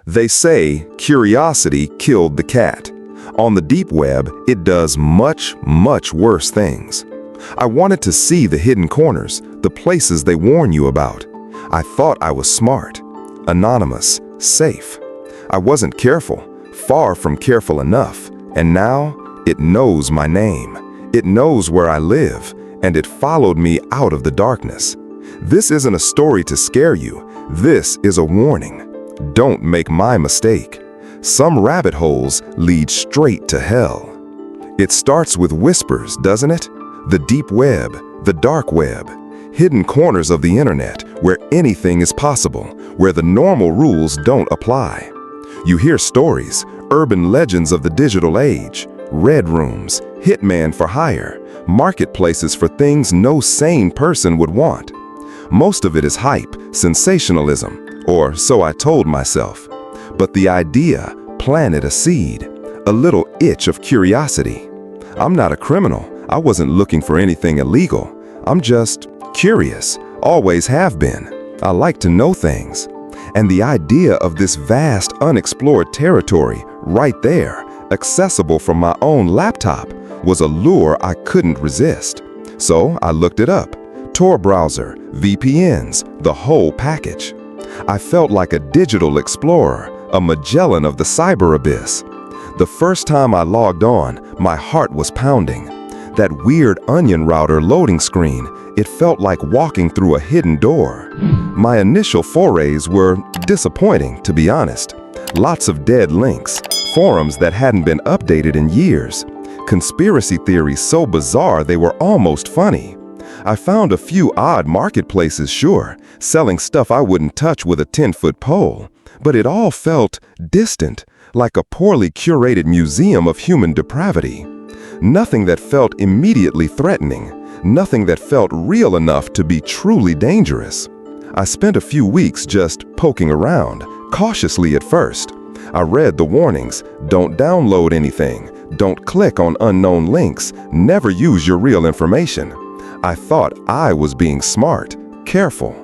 They say curiosity killed the cat. On the deep web, it does much, much worse things. I wanted to see the hidden corners, the places they warn you about. I thought I was smart, anonymous, safe. I wasn't careful, far from careful enough, and now it knows my name. It knows where I live, and it followed me out of the darkness. This isn't a story to scare you. This is a warning. Don't make my mistake. Some rabbit holes lead straight to hell. It starts with whispers, doesn't it? The deep web, the dark web, hidden corners of the internet where anything is possible, where the normal rules don't apply. You hear stories, urban legends of the digital age, red rooms, hitman for hire, marketplaces for things no sane person would want. Most of it is hype, sensationalism, or so I told myself. But the idea planted a seed, a little itch of curiosity. I'm not a criminal. I wasn't looking for anything illegal. I'm just curious, always have been. I like to know things. And the idea of this vast, unexplored territory right there, accessible from my own laptop, was a lure I couldn't resist. So I looked it up. Tor browser, VPNs, the whole package. I felt like a digital explorer, a Magellan of the cyber abyss. The first time I logged on, my heart was pounding. That weird onion router loading screen, it felt like walking through a hidden door. My initial forays were disappointing, to be honest. Lots of dead links, forums that hadn't been updated in years, conspiracy theories so bizarre they were almost funny. I found a few odd marketplaces, sure, selling stuff I wouldn't touch with a 10-foot pole, but it all felt distant, like a poorly curated museum of human depravity. Nothing that felt immediately threatening, nothing that felt real enough to be truly dangerous. I spent a few weeks just poking around, cautiously at first. I read the warnings, don't download anything, don't click on unknown links, never use your real information. I thought I was being smart, careful.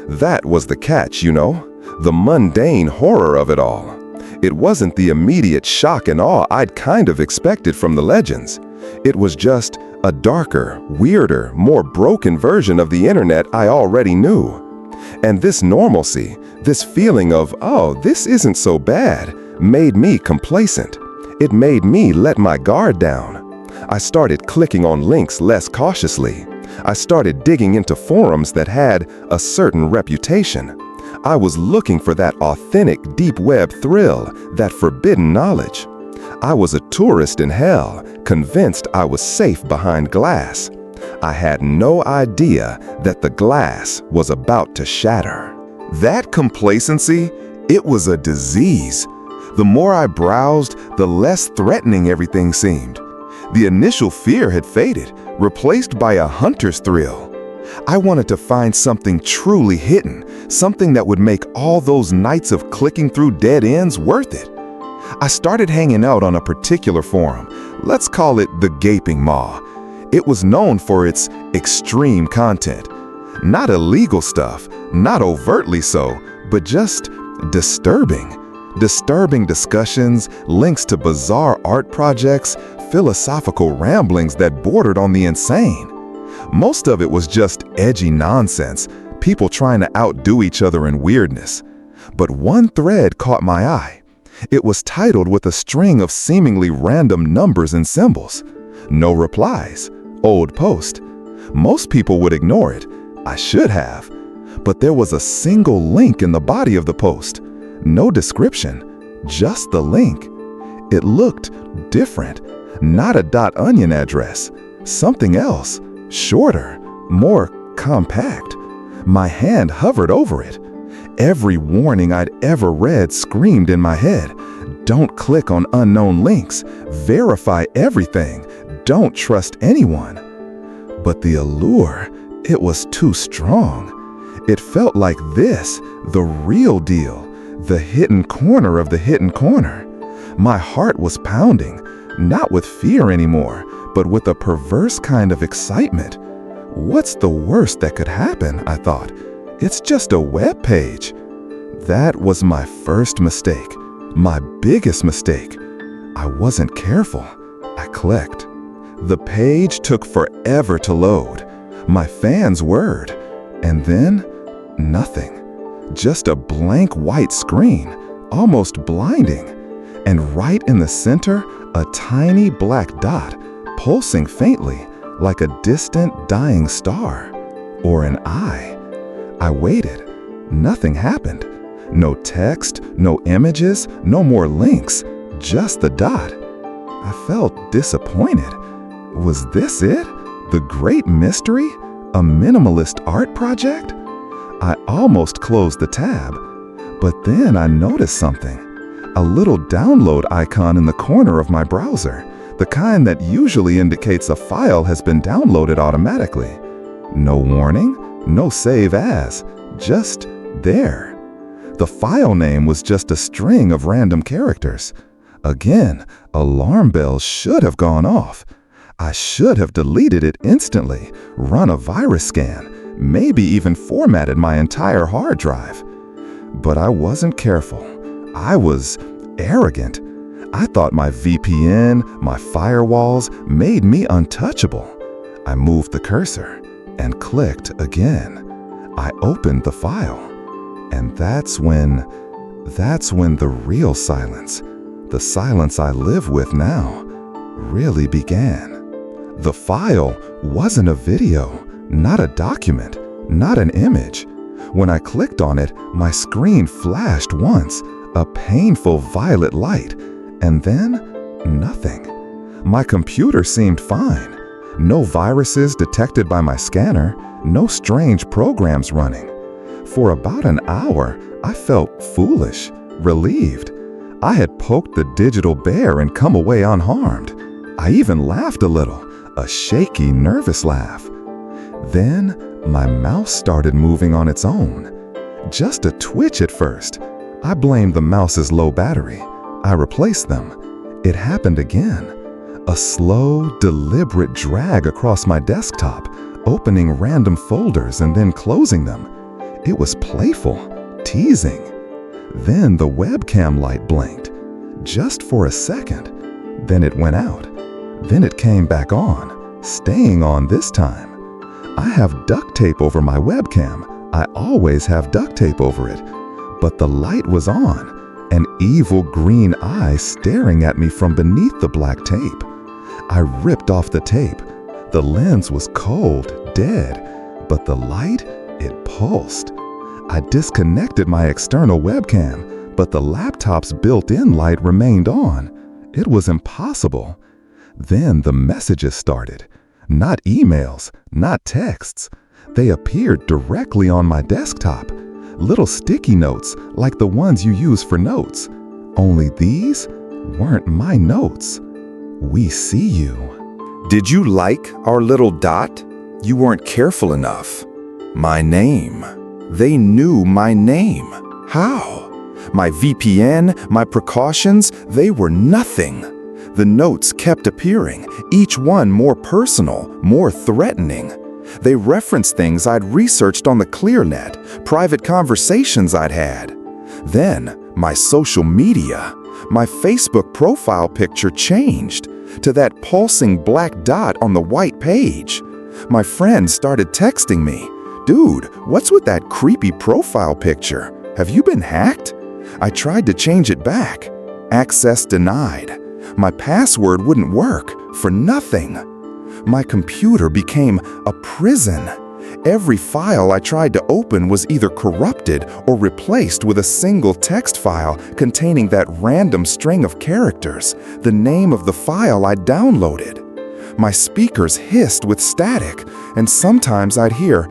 That was the catch, you know, the mundane horror of it all. It wasn't the immediate shock and awe I'd kind of expected from the legends. It was just a darker, weirder, more broken version of the internet I already knew. And this normalcy, this feeling of, oh, this isn't so bad, made me complacent. It made me let my guard down. I started clicking on links less cautiously. I started digging into forums that had a certain reputation. I was looking for that authentic deep web thrill, that forbidden knowledge. I was a tourist in hell, convinced I was safe behind glass. I had no idea that the glass was about to shatter. That complacency, it was a disease. The more I browsed, the less threatening everything seemed. The initial fear had faded, replaced by a hunter's thrill. I wanted to find something truly hidden, something that would make all those nights of clicking through dead ends worth it. I started hanging out on a particular forum. Let's call it the Gaping Maw. It was known for its extreme content. Not illegal stuff, not overtly so, but just disturbing. Disturbing discussions, links to bizarre art projects, philosophical ramblings that bordered on the insane. Most of it was just edgy nonsense, people trying to outdo each other in weirdness. But one thread caught my eye. It was titled with a string of seemingly random numbers and symbols. No replies. Old post. Most people would ignore it. I should have. But there was a single link in the body of the post. No description, just the link. It looked different. Not a .onion address. Something else. Shorter, more compact. My hand hovered over it. Every warning I'd ever read screamed in my head. Don't click on unknown links. Verify everything. Don't trust anyone. But the allure, it was too strong. It felt like this, the real deal, the hidden corner of the hidden corner. My heart was pounding, not with fear anymore, but with a perverse kind of excitement. What's the worst that could happen, I thought. It's just a web page. That was my first mistake, my biggest mistake. I wasn't careful. I clicked. The page took forever to load. My fan's word. And then, nothing. Just a blank white screen, almost blinding. And right in the center, a tiny black dot, pulsing faintly, like a distant dying star. Or an eye. I waited. Nothing happened. No text, no images, no more links, just the dot. I felt disappointed. Was this it? The great mystery? A minimalist art project? I almost closed the tab, but then I noticed something. A little download icon in the corner of my browser, the kind that usually indicates a file has been downloaded automatically. No warning, no save as, just there. The file name was just a string of random characters. Again, alarm bells should have gone off. I should have deleted it instantly, run a virus scan, maybe even formatted my entire hard drive. But I wasn't careful. I was arrogant. I thought my VPN, my firewalls made me untouchable. I moved the cursor and clicked again. I opened the file. And that's when the real silence, the silence I live with now, really began. The file wasn't a video, not a document, not an image. When I clicked on it, my screen flashed once, a painful violet light, and then nothing. My computer seemed fine. No viruses detected by my scanner, no strange programs running. For about an hour, I felt foolish, relieved. I had poked the digital bear and come away unharmed. I even laughed a little, a shaky, nervous laugh. Then, my mouse started moving on its own. Just a twitch at first. I blamed the mouse's low battery. I replaced them. It happened again. A slow, deliberate drag across my desktop, opening random folders and then closing them. It was playful, teasing. Then the webcam light blinked, just for a second. Then it went out. Then it came back on, staying on this time. I have duct tape over my webcam. I always have duct tape over it. But the light was on, an evil green eye staring at me from beneath the black tape. I ripped off the tape. The lens was cold, dead, but the light, it pulsed. I disconnected my external webcam, but the laptop's built-in light remained on. It was impossible. Then the messages started. Not emails, not texts. They appeared directly on my desktop. Little sticky notes like the ones you use for notes. Only these weren't my notes. We see you. Did you like our little dot? You weren't careful enough. My name. They knew my name. How? My VPN, my precautions, they were nothing. The notes kept appearing, each one more personal, more threatening. They referenced things I'd researched on the ClearNet, private conversations I'd had. Then, my social media, my Facebook profile picture changed to that pulsing black dot on the white page. My friends started texting me, "Dude, what's with that creepy profile picture? Have you been hacked?" I tried to change it back. Access denied. My password wouldn't work, for nothing. My computer became a prison. Every file I tried to open was either corrupted or replaced with a single text file containing that random string of characters, the name of the file I'd downloaded. My speakers hissed with static, and sometimes I'd hear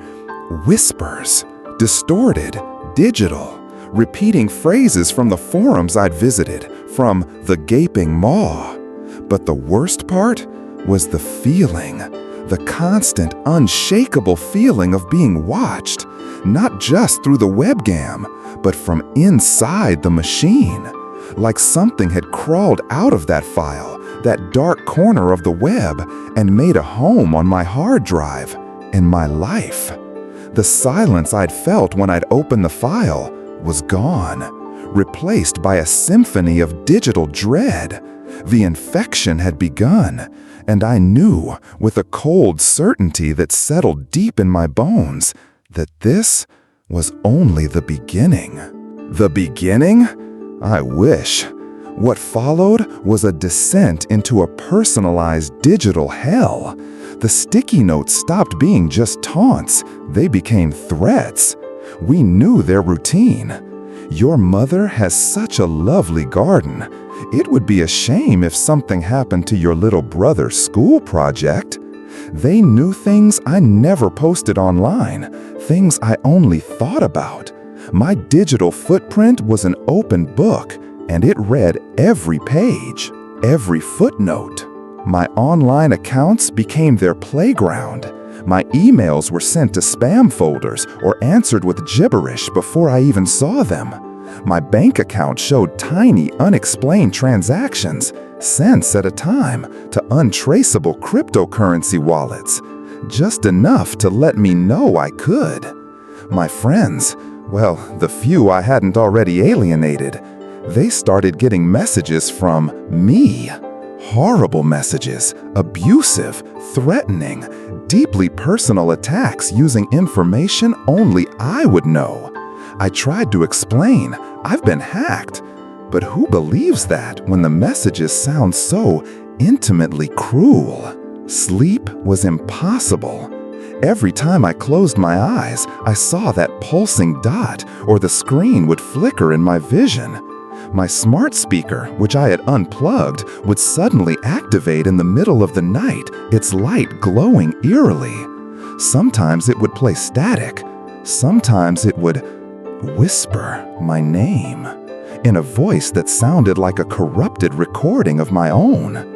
whispers, distorted, digital, repeating phrases from the forums I'd visited, from the gaping maw. But the worst part was the feeling, the constant, unshakable feeling of being watched, not just through the webcam, but from inside the machine, like something had crawled out of that file, that dark corner of the web, and made a home on my hard drive, in my life. The silence I'd felt when I'd opened the file was gone, replaced by a symphony of digital dread. The infection had begun, and I knew, with a cold certainty that settled deep in my bones, that this was only the beginning. The beginning? I wish. What followed was a descent into a personalized digital hell. The sticky notes stopped being just taunts. They became threats. We knew their routine. Your mother has such a lovely garden. It would be a shame if something happened to your little brother's school project. They knew things I never posted online, things I only thought about. My digital footprint was an open book, and it read every page, every footnote. My online accounts became their playground. My emails were sent to spam folders or answered with gibberish before I even saw them. My bank account showed tiny, unexplained transactions, cents at a time, to untraceable cryptocurrency wallets. Just enough to let me know I could. My friends, well, the few I hadn't already alienated, they started getting messages from me. Horrible messages, abusive, threatening, deeply personal attacks using information only I would know. I tried to explain, I've been hacked. But who believes that when the messages sound so intimately cruel? Sleep was impossible. Every time I closed my eyes, I saw that pulsing dot, or the screen would flicker in my vision. My smart speaker, which I had unplugged, would suddenly activate in the middle of the night, its light glowing eerily. Sometimes it would play static. Sometimes it would whisper my name in a voice that sounded like a corrupted recording of my own.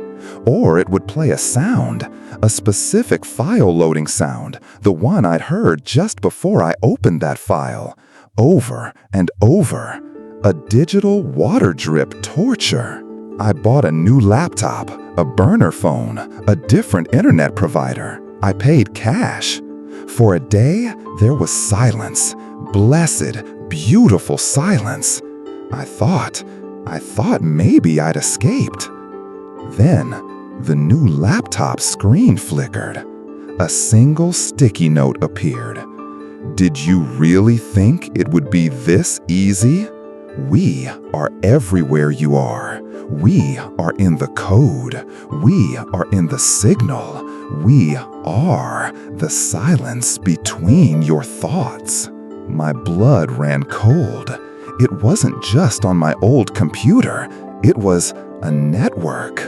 Or it would play a sound, a specific file loading sound, the one I'd heard just before I opened that file, over and over. A digital water drip torture. I bought a new laptop, a burner phone, a different internet provider. I paid cash. For a day, there was silence. Blessed, beautiful silence. I thought maybe I'd escaped. Then, the new laptop screen flickered. A single sticky note appeared. Did you really think it would be this easy? We are everywhere you are. We are in the code. We are in the signal. We are the silence between your thoughts. My blood ran cold. It wasn't just on my old computer. It was a network,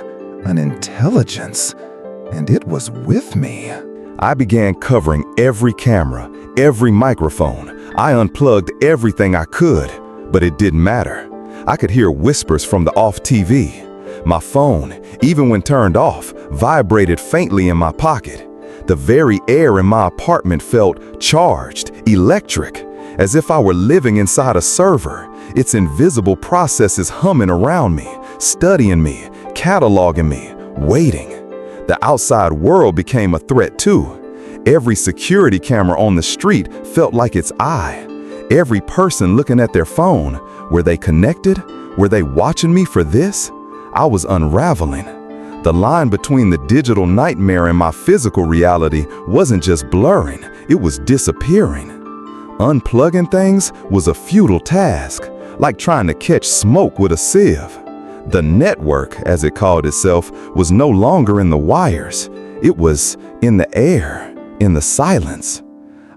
an intelligence, and it was with me. I began covering every camera, every microphone. I unplugged everything I could, but it didn't matter. I could hear whispers from the off TV. My phone, even when turned off, vibrated faintly in my pocket. The very air in my apartment felt charged, electric, as if I were living inside a server, its invisible processes humming around me, studying me, cataloging me, waiting. The outside world became a threat too. Every security camera on the street felt like its eye. Every person looking at their phone, were they connected? Were they watching me for this? I was unraveling. The line between the digital nightmare and my physical reality wasn't just blurring, it was disappearing. Unplugging things was a futile task, like trying to catch smoke with a sieve. The network, as it called itself, was no longer in the wires. It was in the air, in the silence.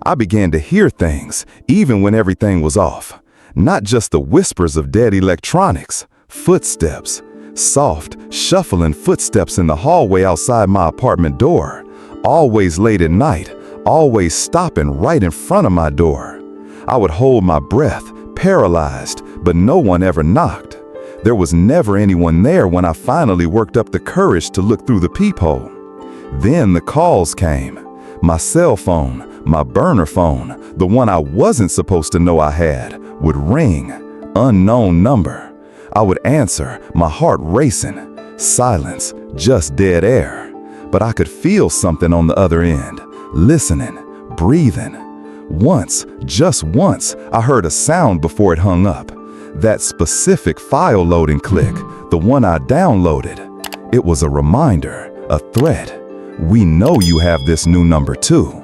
I began to hear things, even when everything was off. Not just the whispers of dead electronics, footsteps, soft, shuffling footsteps in the hallway outside my apartment door, always late at night, always stopping right in front of my door. I would hold my breath, paralyzed, but no one ever knocked. There was never anyone there when I finally worked up the courage to look through the peephole. Then the calls came. My cell phone, my burner phone, the one I wasn't supposed to know I had, would ring. Unknown number. I would answer, my heart racing. Silence, just dead air. But I could feel something on the other end. Listening, breathing. Once, just once, I heard a sound before it hung up. That specific file loading click, the one I downloaded. It was a reminder, a threat. We know you have this new number too.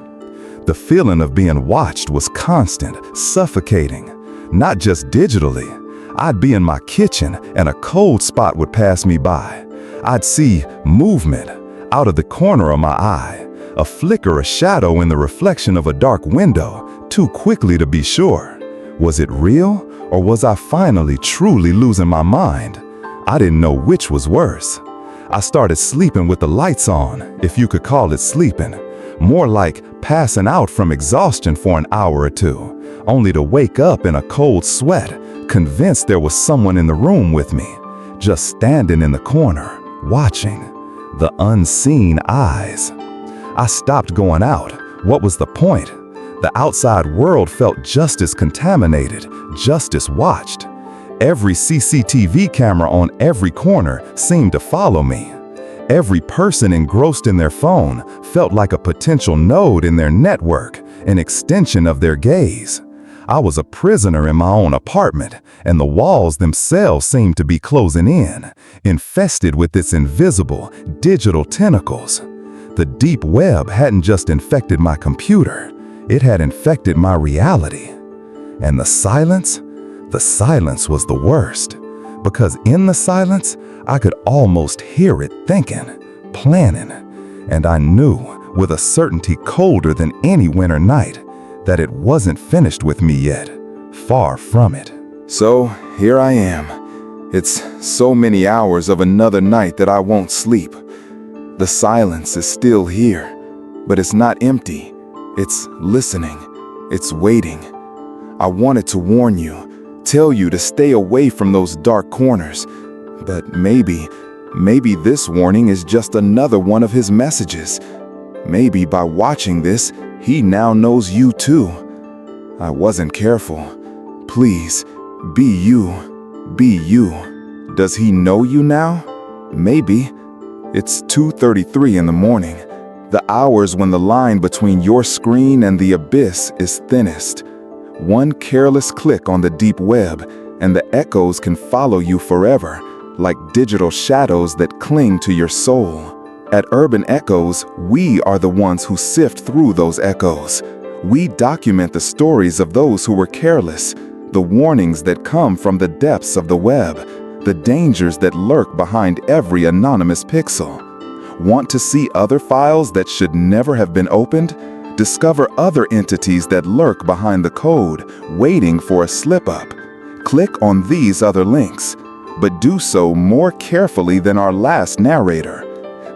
The feeling of being watched was constant, suffocating. Not just digitally. I'd be in my kitchen and a cold spot would pass me by. I'd see movement out of the corner of my eye, a flicker, a shadow in the reflection of a dark window, too quickly to be sure. Was it real, or was I finally truly losing my mind? I didn't know which was worse. I started sleeping with the lights on, if you could call it sleeping. More like passing out from exhaustion for an hour or two, only to wake up in a cold sweat, convinced there was someone in the room with me, just standing in the corner, watching. The unseen eyes. I stopped going out. What was the point? The outside world felt just as contaminated, just as watched. Every CCTV camera on every corner seemed to follow me. Every person engrossed in their phone felt like a potential node in their network, an extension of their gaze. I was a prisoner in my own apartment, and the walls themselves seemed to be closing in, infested with its invisible, digital tentacles. The deep web hadn't just infected my computer, it had infected my reality. And the silence was the worst. Because in the silence, I could almost hear it thinking, planning. And I knew, with a certainty colder than any winter night, that it wasn't finished with me yet. Far from it. So, here I am. It's so many hours of another night that I won't sleep. The silence is still here, but it's not empty. It's listening. It's waiting. I wanted to warn you, tell you to stay away from those dark corners. But maybe this warning is just another one of his messages. Maybe by watching this, he now knows you too. I wasn't careful. Please, be you. Be you. Does he know you now? Maybe. It's 2:33 in the morning, the hours when the line between your screen and the abyss is thinnest. One careless click on the deep web, and the echoes can follow you forever, like digital shadows that cling to your soul. At Urban Echoes, we are the ones who sift through those echoes. We document the stories of those who were careless, the warnings that come from the depths of the web, the dangers that lurk behind every anonymous pixel. Want to see other files that should never have been opened? Discover other entities that lurk behind the code, waiting for a slip-up. Click on these other links, but do so more carefully than our last narrator.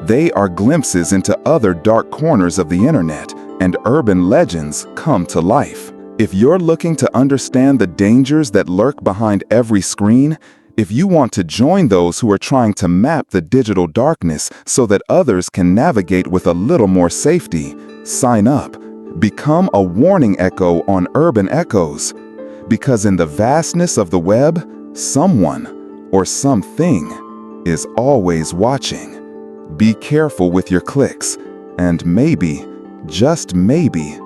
They are glimpses into other dark corners of the internet, and urban legends come to life. If you're looking to understand the dangers that lurk behind every screen, if you want to join those who are trying to map the digital darkness so that others can navigate with a little more safety, sign up. Become a warning echo on Urban Echoes. Because in the vastness of the web, someone or something is always watching. Be careful with your clicks, and maybe, just maybe,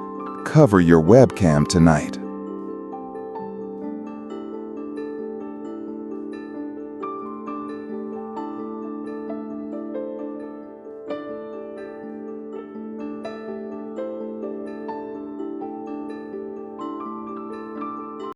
cover your webcam tonight.